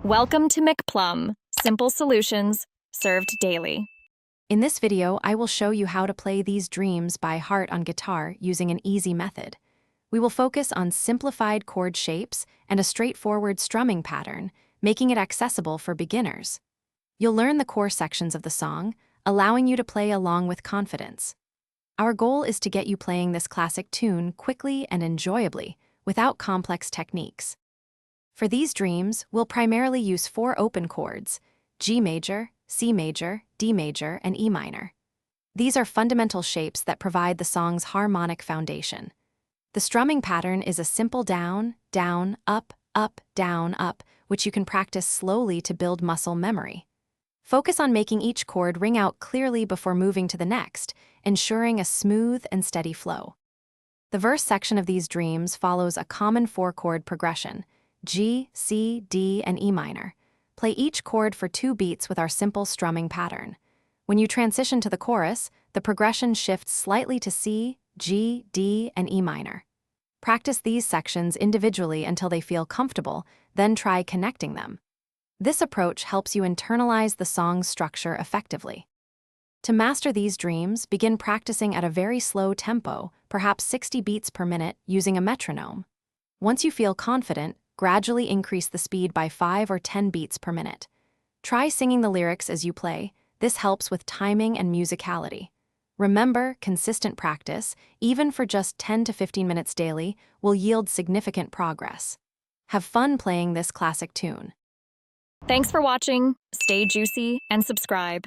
Welcome to McPlum, simple solutions served daily. In this video, I will show you how to play these dreams by heart on guitar using an easy method. We will focus on simplified chord shapes and a straightforward strumming pattern, making it accessible for beginners. You'll learn the core sections of the song, allowing you to play along with confidence. Our goal is to get you playing this classic tune quickly and enjoyably, without complex techniques. For these dreams, we'll primarily use 4 open chords: G major, C major, D major, and E minor. These are fundamental shapes that provide the song's harmonic foundation. The strumming pattern is a simple down, down, up, up, down, up, which you can practice slowly to build muscle memory. Focus on making each chord ring out clearly before moving to the next, ensuring a smooth and steady flow. The verse section of these dreams follows a common 4-chord progression: G, C, D, and E minor. Play each chord for 2 beats with our simple strumming pattern. When you transition to the chorus, the progression shifts slightly to C, G, D, and E minor. Practice these sections individually until they feel comfortable, then try connecting them. This approach helps you internalize the song's structure effectively. To master these dreams, begin practicing at a very slow tempo, perhaps 60 beats per minute, using a metronome. Once you feel confident, gradually increase the speed by 5 or 10 beats per minute. Try singing the lyrics as you play. This helps with timing and musicality. Remember, consistent practice, even for just 10 to 15 minutes daily, will yield significant progress. Have fun playing this classic tune. Thanks for watching. Stay juicy and subscribe.